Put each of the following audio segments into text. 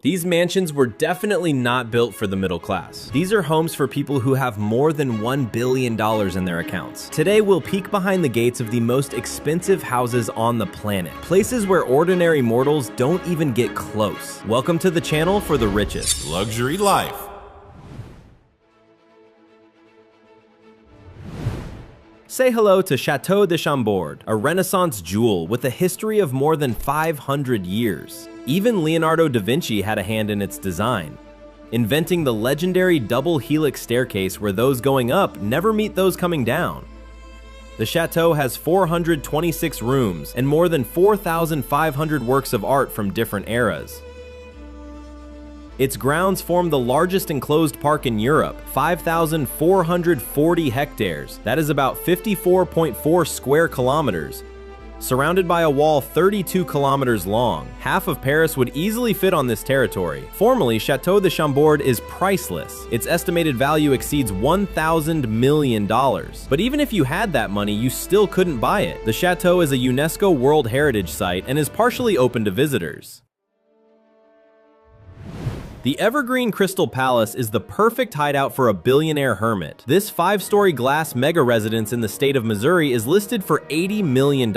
These mansions were definitely not built for the middle class. These are homes for people who have more than $1 billion in their accounts. Today, we'll peek behind the gates of the most expensive houses on the planet. Places where ordinary mortals don't even get close. Welcome to the channel for the richest. Luxury life. Say hello to Chateau de Chambord, a Renaissance jewel with a history of more than 500 years. Even Leonardo da Vinci had a hand in its design, inventing the legendary double helix staircase where those going up never meet those coming down. The chateau has 426 rooms and more than 4,500 works of art from different eras. Its grounds form the largest enclosed park in Europe, 5,440 hectares. That is about 54.4 square kilometers. Surrounded by a wall 32 kilometers long, half of Paris would easily fit on this territory. Formerly, Chateau de Chambord is priceless. Its estimated value exceeds $1,000 million. But even if you had that money, you still couldn't buy it. The chateau is a UNESCO World Heritage Site and is partially open to visitors. The Evergreen Crystal Palace is the perfect hideout for a billionaire hermit. This 5-story glass mega residence in the state of Missouri is listed for $80 million.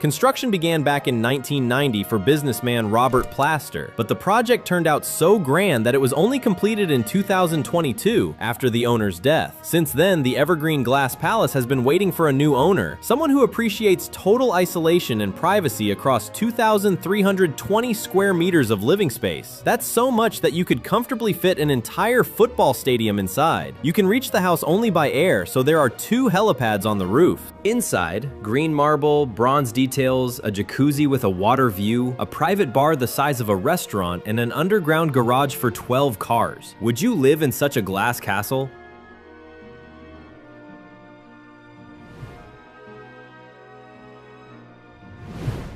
Construction began back in 1990 for businessman Robert Plaster, but the project turned out so grand that it was only completed in 2022 after the owner's death. Since then, the Evergreen Glass Palace has been waiting for a new owner, someone who appreciates total isolation and privacy across 2,320 square meters of living space. That's so much that you could comfortably fit an entire football stadium inside. You can reach the house only by air, so there are 2 helipads on the roof. Inside, green marble, bronze details, a jacuzzi with a water view, a private bar the size of a restaurant, and an underground garage for 12 cars. Would you live in such a glass castle?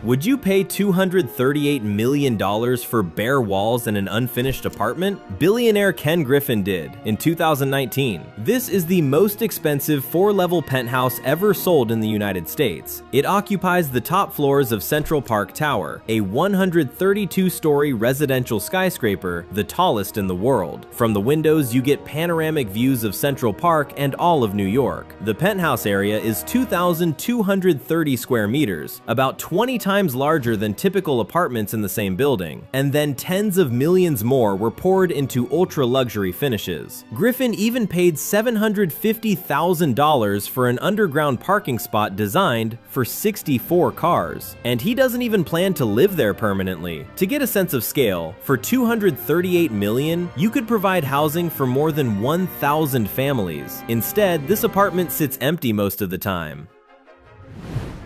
Would you pay $238 million for bare walls and an unfinished apartment? Billionaire Ken Griffin did in 2019. This is the most expensive 4-level penthouse ever sold in the United States. It occupies the top floors of Central Park Tower, a 132-story residential skyscraper, the tallest in the world. From the windows, you get panoramic views of Central Park and all of New York. The penthouse area is 2,230 square meters, about 20 times larger than typical apartments in the same building, and then tens of millions more were poured into ultra-luxury finishes. Griffin even paid $750,000 for an underground parking spot designed for 64 cars, and he doesn't even plan to live there permanently. To get a sense of scale, for $238 million, you could provide housing for more than 1,000 families. Instead, this apartment sits empty most of the time.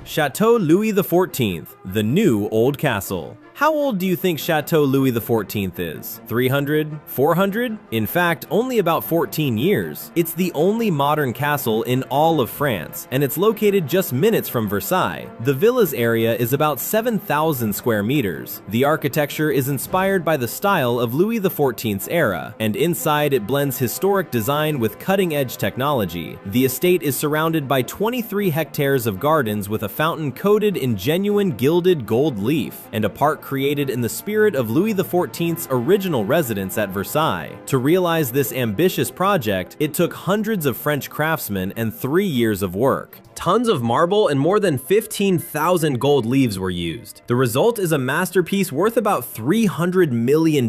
Chateau Louis XIV, the new old castle. How old do you think Chateau Louis XIV is? 300? 400? In fact, only about 14 years. It's the only modern castle in all of France, and it's located just minutes from Versailles. The villa's area is about 7,000 square meters. The architecture is inspired by the style of Louis XIV's era, and inside it blends historic design with cutting-edge technology. The estate is surrounded by 23 hectares of gardens with a fountain coated in genuine gilded gold leaf, and a park created in the spirit of Louis XIV's original residence at Versailles. To realize this ambitious project, it took hundreds of French craftsmen and 3 years of work. Tons of marble and more than 15,000 gold leaves were used. The result is a masterpiece worth about $300 million,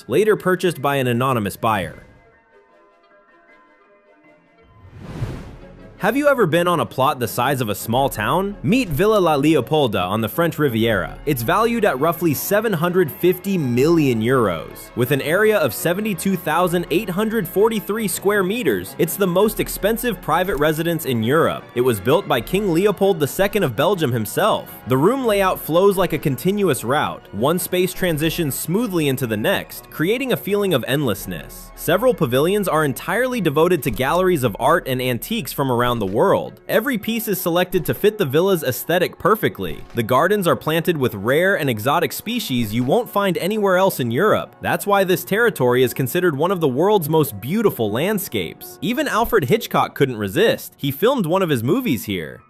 later purchased by an anonymous buyer. Have you ever been on a plot the size of a small town? Meet Villa La Leopolda on the French Riviera. It's valued at roughly 750 million euros. With an area of 72,843 square meters, it's the most expensive private residence in Europe. It was built by King Leopold II of Belgium himself. The room layout flows like a continuous route. One space transitions smoothly into the next, creating a feeling of endlessness. Several pavilions are entirely devoted to galleries of art and antiques from around the world. Every piece is selected to fit the villa's aesthetic perfectly. The gardens are planted with rare and exotic species you won't find anywhere else in Europe. That's why this territory is considered one of the world's most beautiful landscapes. Even Alfred Hitchcock couldn't resist. He filmed one of his movies here.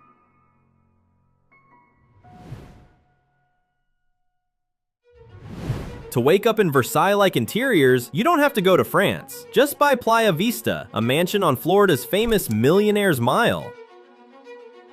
To wake up in Versailles-like interiors, you don't have to go to France. Just buy Playa Vista, a mansion on Florida's famous Millionaire's Mile.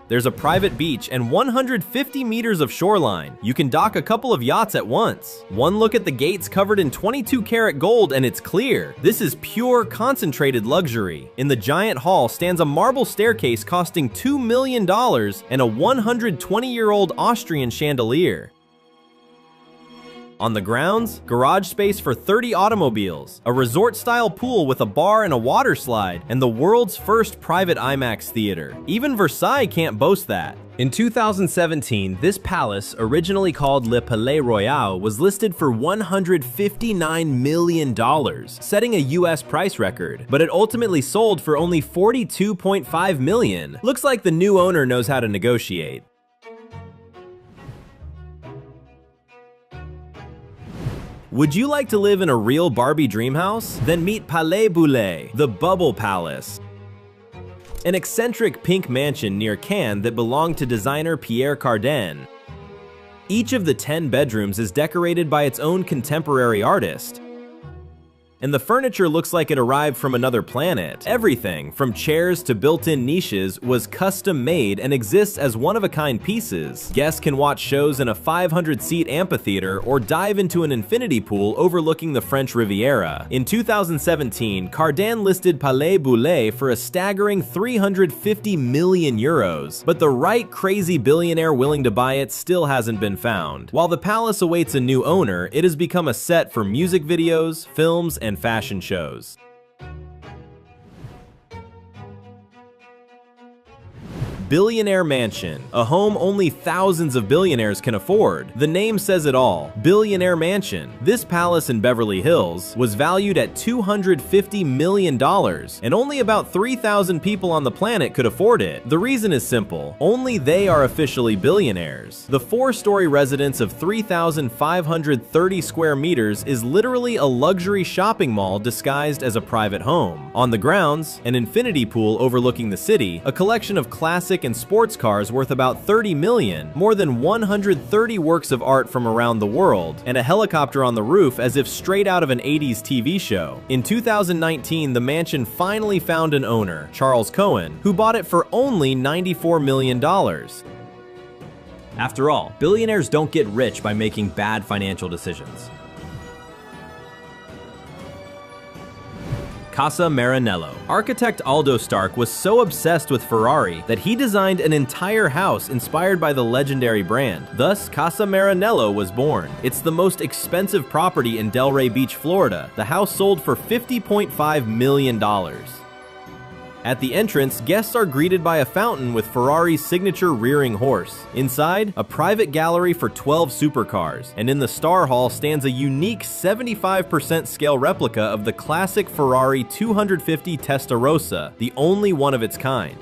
There's a private beach and 150 meters of shoreline. You can dock a couple of yachts at once. One look at the gates covered in 22-karat gold and it's clear. This is pure, concentrated luxury. In the giant hall stands a marble staircase costing $2 million and a 120-year-old Austrian chandelier. On the grounds, garage space for 30 automobiles, a resort-style pool with a bar and a water slide, and the world's first private IMAX theater. Even Versailles can't boast that. In 2017, this palace, originally called Le Palais Royal, was listed for $159 million, setting a US price record, but it ultimately sold for only $42.5 million. Looks like the new owner knows how to negotiate. Would you like to live in a real Barbie dream house? Then meet Palais Boulet, the Bubble Palace. An eccentric pink mansion near Cannes that belonged to designer Pierre Cardin. Each of the 10 bedrooms is decorated by its own contemporary artist. And the furniture looks like it arrived from another planet. Everything, from chairs to built-in niches, was custom-made and exists as one-of-a-kind pieces. Guests can watch shows in a 500-seat amphitheater or dive into an infinity pool overlooking the French Riviera. In 2017, Cardin listed Palais Boulet for a staggering 350 million euros, but the right crazy billionaire willing to buy it still hasn't been found. While the palace awaits a new owner, it has become a set for music videos, films, and fashion shows. Billionaire Mansion, a home only thousands of billionaires can afford. The name says it all, Billionaire Mansion. This palace in Beverly Hills was valued at $250 million, and only about 3,000 people on the planet could afford it. The reason is simple, only they are officially billionaires. The 4-story residence of 3,530 square meters is literally a luxury shopping mall disguised as a private home. On the grounds, an infinity pool overlooking the city, a collection of classic and sports cars worth about $30 million, more than 130 works of art from around the world, and a helicopter on the roof as if straight out of an 80s TV show. In 2019, the mansion finally found an owner, Charles Cohen, who bought it for only $94 million. After all, billionaires don't get rich by making bad financial decisions. Casa Maranello. Architect Aldo Stark was so obsessed with Ferrari that he designed an entire house inspired by the legendary brand. Thus, Casa Maranello was born. It's the most expensive property in Delray Beach, Florida. The house sold for $50.5 million. At the entrance, guests are greeted by a fountain with Ferrari's signature rearing horse. Inside, a private gallery for 12 supercars, and in the Star Hall stands a unique 75% scale replica of the classic Ferrari 250 Testarossa, the only one of its kind.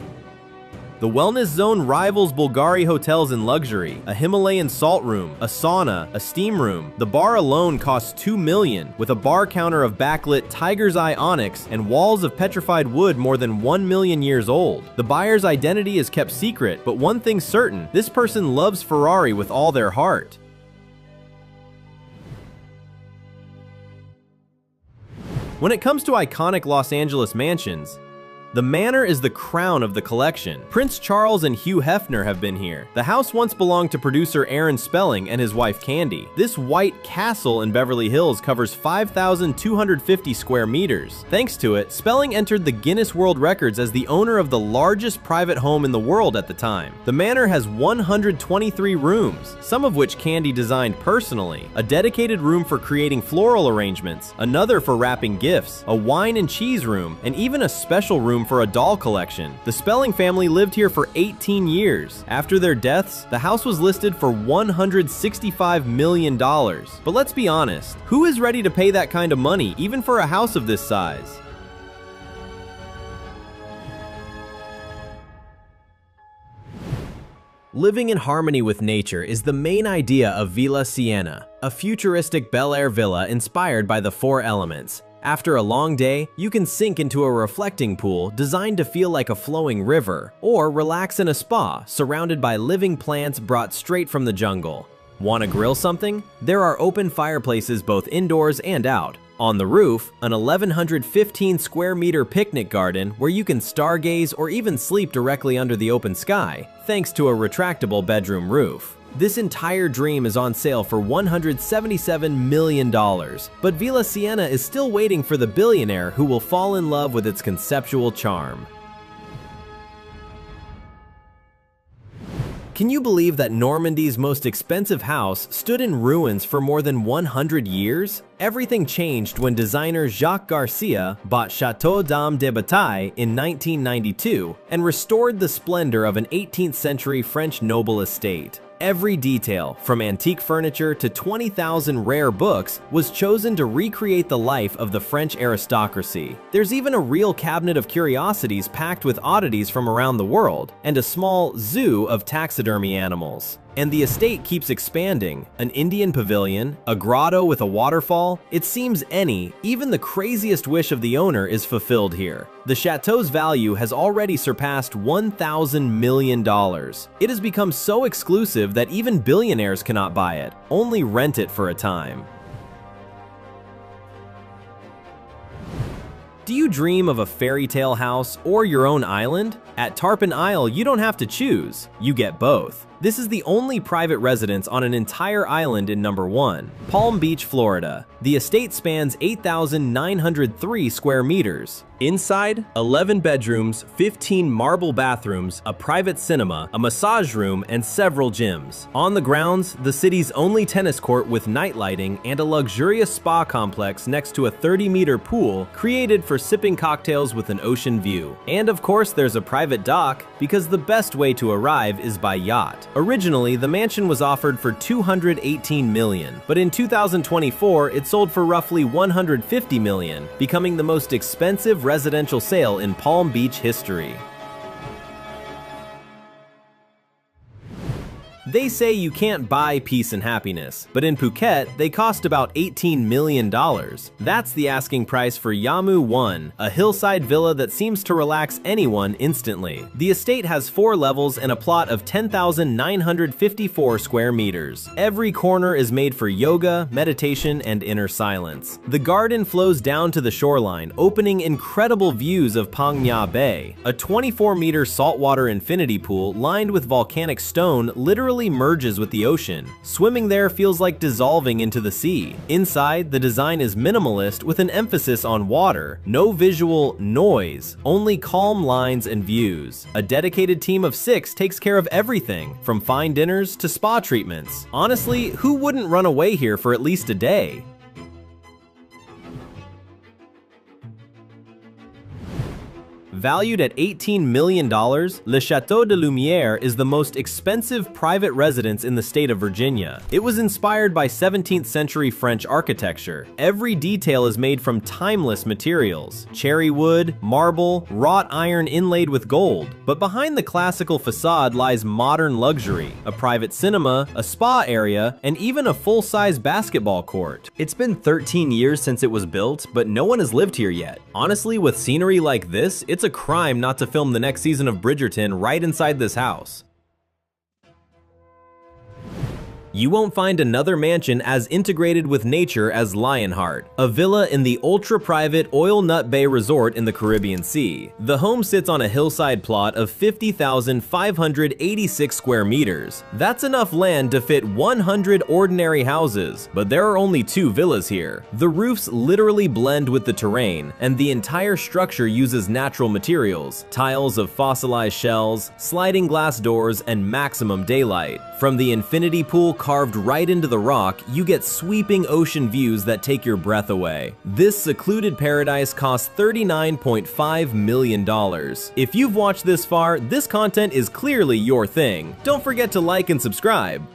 The wellness zone rivals Bulgari hotels in luxury, a Himalayan salt room, a sauna, a steam room. The bar alone costs $2 million, with a bar counter of backlit tiger's eye onyx and walls of petrified wood more than 1 million years old. The buyer's identity is kept secret, but one thing's certain, this person loves Ferrari with all their heart. When it comes to iconic Los Angeles mansions, the manor is the crown of the collection. Prince Charles and Hugh Hefner have been here. The house once belonged to producer Aaron Spelling and his wife Candy. This white castle in Beverly Hills covers 5,250 square meters. Thanks to it, Spelling entered the Guinness World Records as the owner of the largest private home in the world at the time. The manor has 123 rooms, some of which Candy designed personally. A dedicated room for creating floral arrangements, another for wrapping gifts, a wine and cheese room, and even a special room for a doll collection. The Spelling family lived here for 18 years. After their deaths, the house was listed for $165 million. But let's be honest, who is ready to pay that kind of money, even for a house of this size? Living in harmony with nature is the main idea of Villa Siena, a futuristic Bel Air villa inspired by the 4 elements. After a long day, you can sink into a reflecting pool designed to feel like a flowing river, or relax in a spa surrounded by living plants brought straight from the jungle. Want to grill something? There are open fireplaces both indoors and out. On the roof, an 1,115 square meter picnic garden where you can stargaze or even sleep directly under the open sky, thanks to a retractable bedroom roof. This entire dream is on sale for $177 million, but Villa Siena is still waiting for the billionaire who will fall in love with its conceptual charm. Can you believe that Normandy's most expensive house stood in ruins for more than 100 years? Everything changed when designer Jacques Garcia bought Château Dame de Bataille in 1992 and restored the splendor of an 18th century French noble estate. Every detail, from antique furniture to 20,000 rare books, was chosen to recreate the life of the French aristocracy. There's even a real cabinet of curiosities packed with oddities from around the world, and a small zoo of taxidermy animals. And the estate keeps expanding. An Indian pavilion, a grotto with a waterfall, it seems even the craziest wish of the owner is fulfilled here. The chateau's value has already surpassed $1,000 million. It has become so exclusive that even billionaires cannot buy it, only rent it for a time. Do you dream of a fairy tale house or your own island? At Tarpon Isle, you don't have to choose, you get both. This is the only private residence on an entire island in number 1, Palm Beach, Florida. The estate spans 8,903 square meters. Inside, 11 bedrooms, 15 marble bathrooms, a private cinema, a massage room, and several gyms. On the grounds, the city's only tennis court with night lighting and a luxurious spa complex next to a 30-meter pool created for sipping cocktails with an ocean view. And of course, there's a private dock, because the best way to arrive is by yacht. Originally, the mansion was offered for $218 million, but in 2024, it sold for roughly $150 million, becoming the most expensive residential sale in Palm Beach history. They say you can't buy peace and happiness, but in Phuket, they cost about $18 million. That's the asking price for Yamu 1, a hillside villa that seems to relax anyone instantly. The estate has 4 levels and a plot of 10,954 square meters. Every corner is made for yoga, meditation, and inner silence. The garden flows down to the shoreline, opening incredible views of Phang Nga Bay. A 24-meter saltwater infinity pool lined with volcanic stone literally merges with the ocean. Swimming there feels like dissolving into the sea. Inside, the design is minimalist with an emphasis on water. No visual noise, only calm lines and views. A dedicated team of 6 takes care of everything, from fine dinners to spa treatments. Honestly, who wouldn't run away here for at least a day? Valued at $18 million, Le Château de Lumière is the most expensive private residence in the state of Virginia. It was inspired by 17th century French architecture. Every detail is made from timeless materials: cherry wood, marble, wrought iron inlaid with gold. But behind the classical facade lies modern luxury: a private cinema, a spa area, and even a full-size basketball court. It's been 13 years since it was built, but no one has lived here yet. Honestly, with scenery like this, it's a crime not to film the next season of Bridgerton right inside this house. You won't find another mansion as integrated with nature as Lionheart, a villa in the ultra-private Oil Nut Bay Resort in the Caribbean Sea. The home sits on a hillside plot of 50,586 square meters. That's enough land to fit 100 ordinary houses, but there are only 2 villas here. The roofs literally blend with the terrain, and the entire structure uses natural materials: tiles of fossilized shells, sliding glass doors, and maximum daylight. From the infinity pool carved right into the rock, you get sweeping ocean views that take your breath away. This secluded paradise costs $39.5 million. If you've watched this far, this content is clearly your thing. Don't forget to like and subscribe.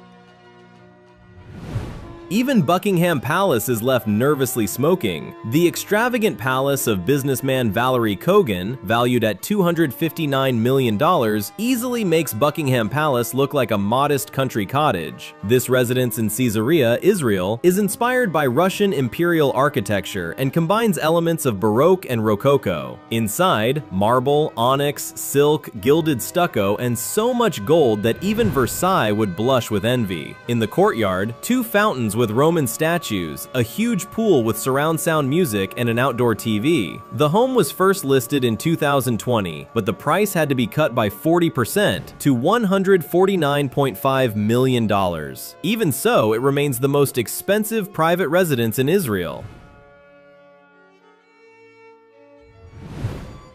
Even Buckingham Palace is left nervously smoking. The extravagant palace of businessman Valerie Kogan, valued at $259 million, easily makes Buckingham Palace look like a modest country cottage. This residence in Caesarea, Israel, is inspired by Russian imperial architecture and combines elements of Baroque and Rococo. Inside, marble, onyx, silk, gilded stucco, and so much gold that even Versailles would blush with envy. In the courtyard, 2 fountains with Roman statues, a huge pool with surround sound music, and an outdoor TV. The home was first listed in 2020, but the price had to be cut by 40% to $149.5 million. Even so, it remains the most expensive private residence in Israel.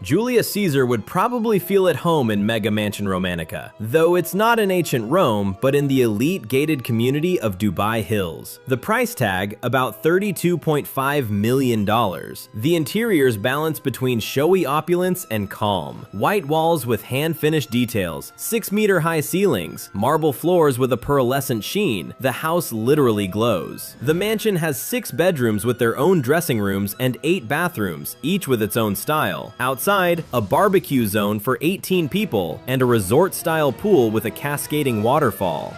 Julius Caesar would probably feel at home in Mega Mansion Romanica, though it's not in ancient Rome, but in the elite gated community of Dubai Hills. The price tag, about $32.5 million. The interiors balance between showy opulence and calm. White walls with hand-finished details, 6-meter-high ceilings, marble floors with a pearlescent sheen. The house literally glows. The mansion has 6 bedrooms with their own dressing rooms and 8 bathrooms, each with its own style. Outside, a barbecue zone for 18 people, and a resort-style pool with a cascading waterfall.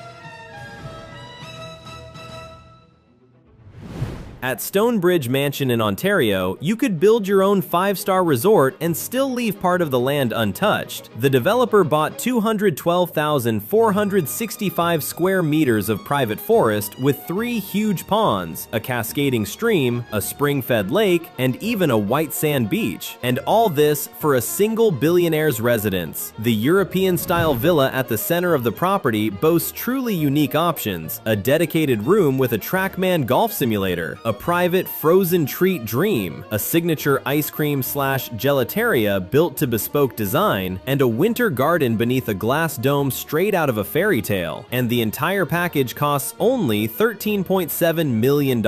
At Stonebridge Mansion in Ontario, you could build your own 5-star resort and still leave part of the land untouched. The developer bought 212,465 square meters of private forest with 3 huge ponds, a cascading stream, a spring-fed lake, and even a white sand beach. And all this for a single billionaire's residence. The European-style villa at the center of the property boasts truly unique options: a dedicated room with a TrackMan golf simulator, a private frozen treat dream, a signature ice cream/gelateria built to bespoke design, and a winter garden beneath a glass dome straight out of a fairy tale. And the entire package costs only $13.7 million.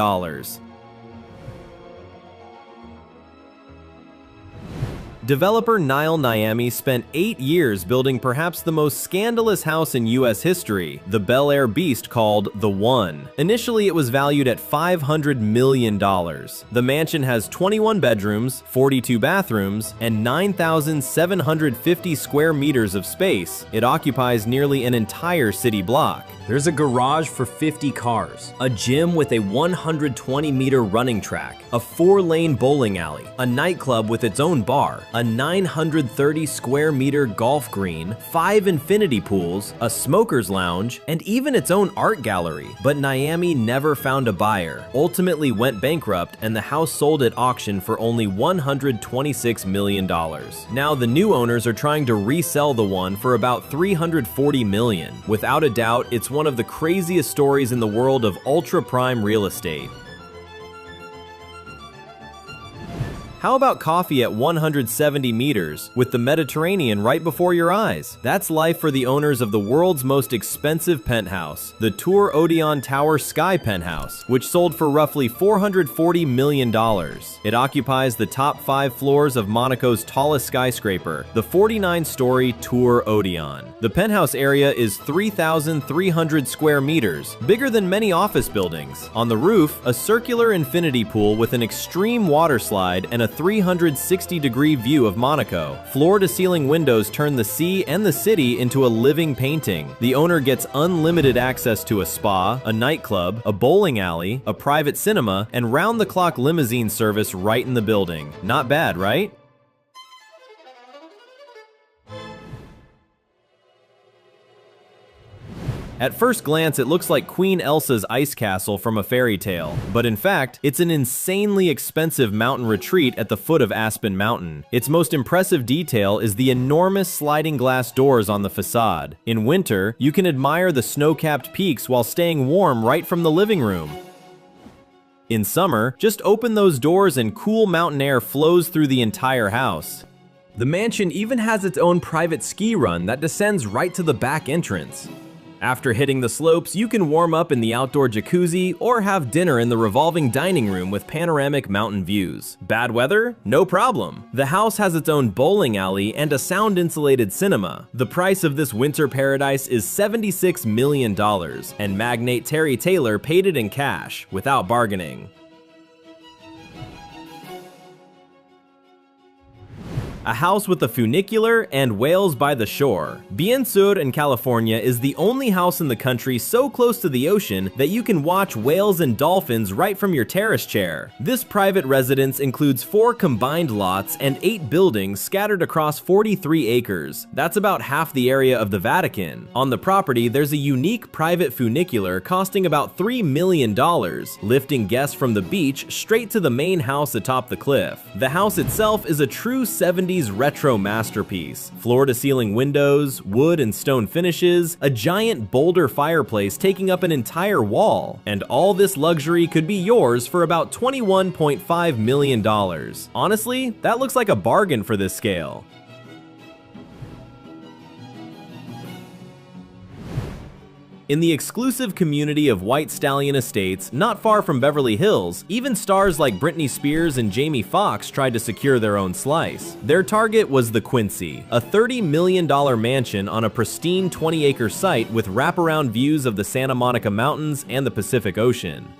Developer Niall Niami spent 8 years building perhaps the most scandalous house in US history, the Bel Air beast called The One. Initially, it was valued at $500 million. The mansion has 21 bedrooms, 42 bathrooms, and 9,750 square meters of space. It occupies nearly an entire city block. There's a garage for 50 cars, a gym with a 120-meter running track, a 4-lane bowling alley, a nightclub with its own bar, a 930 square meter golf green, 5 infinity pools, a smoker's lounge, and even its own art gallery. But Niami never found a buyer, ultimately went bankrupt, and the house sold at auction for only $126 million. Now the new owners are trying to resell The One for about $340 million. Without a doubt, it's one of the craziest stories in the world of ultra-prime real estate. How about coffee at 170 meters, with the Mediterranean right before your eyes? That's life for the owners of the world's most expensive penthouse, the Tour Odeon Tower Sky Penthouse, which sold for roughly $440 million. It occupies the top 5 floors of Monaco's tallest skyscraper, the 49-story Tour Odeon. The penthouse area is 3,300 square meters, bigger than many office buildings. On the roof, a circular infinity pool with an extreme water slide and a 360-degree view of Monaco. Floor-to-ceiling windows turn the sea and the city into a living painting. The owner gets unlimited access to a spa, a nightclub, a bowling alley, a private cinema, and round-the-clock limousine service right in the building. Not bad, right? At first glance, it looks like Queen Elsa's ice castle from a fairy tale, but in fact, it's an insanely expensive mountain retreat at the foot of Aspen Mountain. Its most impressive detail is the enormous sliding glass doors on the facade. In winter, you can admire the snow-capped peaks while staying warm right from the living room. In summer, just open those doors and cool mountain air flows through the entire house. The mansion even has its own private ski run that descends right to the back entrance. After hitting the slopes, you can warm up in the outdoor jacuzzi or have dinner in the revolving dining room with panoramic mountain views. Bad weather? No problem. The house has its own bowling alley and a sound-insulated cinema. The price of this winter paradise is $76 million, and magnate Terry Taylor paid it in cash, without bargaining. A house with a funicular and whales by the shore. Bien Sur in California is the only house in the country so close to the ocean that you can watch whales and dolphins right from your terrace chair. This private residence includes 4 combined lots and 8 buildings scattered across 43 acres. That's about half the area of the Vatican. On the property, there's a unique private funicular costing about $3 million, lifting guests from the beach straight to the main house atop the cliff. The house itself is a true 70s retro masterpiece. Floor-to-ceiling windows, wood and stone finishes, a giant boulder fireplace taking up an entire wall. And all this luxury could be yours for about $21.5 million. Honestly, that looks like a bargain for this scale. In the exclusive community of White Stallion Estates, not far from Beverly Hills, even stars like Britney Spears and Jamie Foxx tried to secure their own slice. Their target was the Quincy, a $30 million mansion on a pristine 20-acre site with wraparound views of the Santa Monica Mountains and the Pacific Ocean.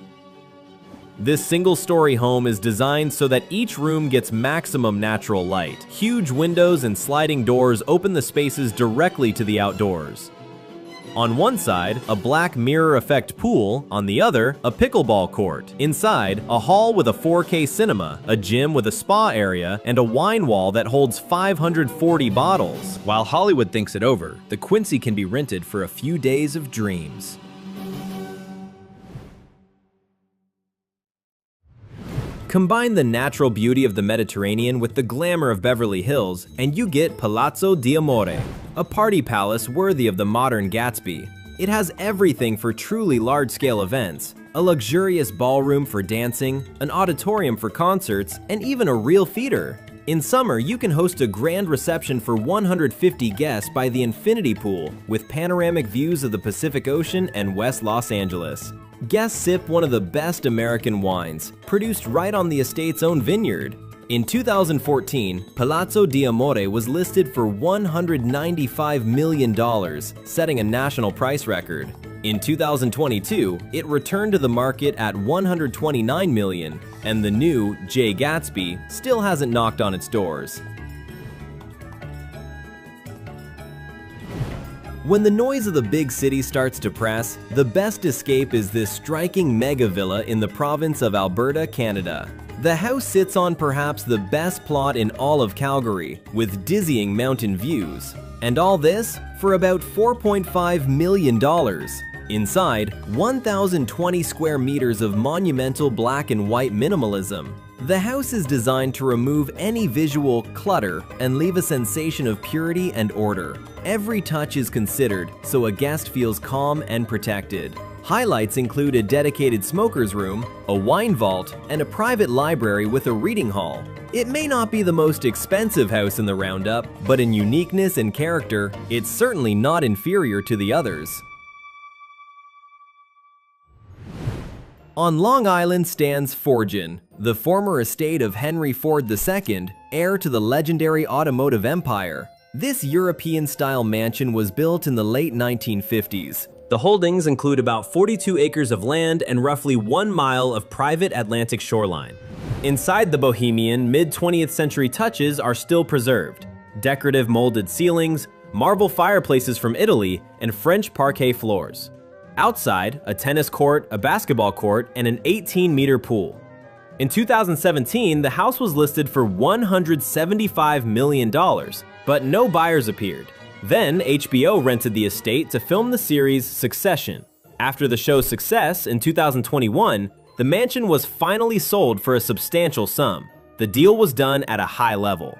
This single-story home is designed so that each room gets maximum natural light. Huge windows and sliding doors open the spaces directly to the outdoors. On one side, a black mirror effect pool, on the other, a pickleball court. Inside, a hall with a 4K cinema, a gym with a spa area, and a wine wall that holds 540 bottles. While Hollywood thinks it over, the Quincy can be rented for a few days of dreams. Combine the natural beauty of the Mediterranean with the glamour of Beverly Hills, and you get Palazzo d'Amore, a party palace worthy of the modern Gatsby. It has everything for truly large-scale events, a luxurious ballroom for dancing, an auditorium for concerts, and even a real theater. In summer, you can host a grand reception for 150 guests by the infinity pool, with panoramic views of the Pacific Ocean and West Los Angeles. Guests sip one of the best American wines, produced right on the estate's own vineyard. In 2014, Palazzo d'Amore was listed for $195 million, setting a national price record. In 2022, it returned to the market at $129 million, and the new Jay Gatsby still hasn't knocked on its doors. When the noise of the big city starts to press, the best escape is this striking mega villa in the province of Alberta, Canada. The house sits on perhaps the best plot in all of Calgary, with dizzying mountain views. And all this for about $4.5 million. Inside, 1,020 square meters of monumental black and white minimalism. The house is designed to remove any visual clutter and leave a sensation of purity and order. Every touch is considered, so a guest feels calm and protected. Highlights include a dedicated smoker's room, a wine vault, and a private library with a reading hall. It may not be the most expensive house in the roundup, but in uniqueness and character, it's certainly not inferior to the others. On Long Island stands Fortune, the former estate of Henry Ford II, heir to the legendary automotive empire. This European-style mansion was built in the late 1950s. The holdings include about 42 acres of land and roughly 1 mile of private Atlantic shoreline. Inside, the bohemian, mid-20th century touches are still preserved. Decorative molded ceilings, marble fireplaces from Italy, and French parquet floors. Outside, a tennis court, a basketball court, and an 18-meter pool. In 2017, the house was listed for $175 million, but no buyers appeared. Then, HBO rented the estate to film the series Succession. After the show's success in 2021, the mansion was finally sold for a substantial sum. The deal was done at a high level.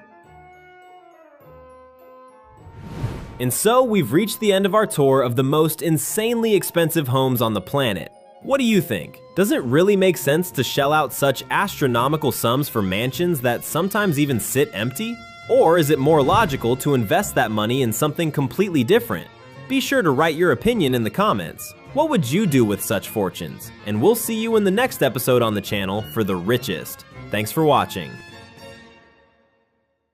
And so we've reached the end of our tour of the most insanely expensive homes on the planet. What do you think? Does it really make sense to shell out such astronomical sums for mansions that sometimes even sit empty? Or is it more logical to invest that money in something completely different? Be sure to write your opinion in the comments. What would you do with such fortunes? And we'll see you in the next episode on the channel for the richest. Thanks for watching.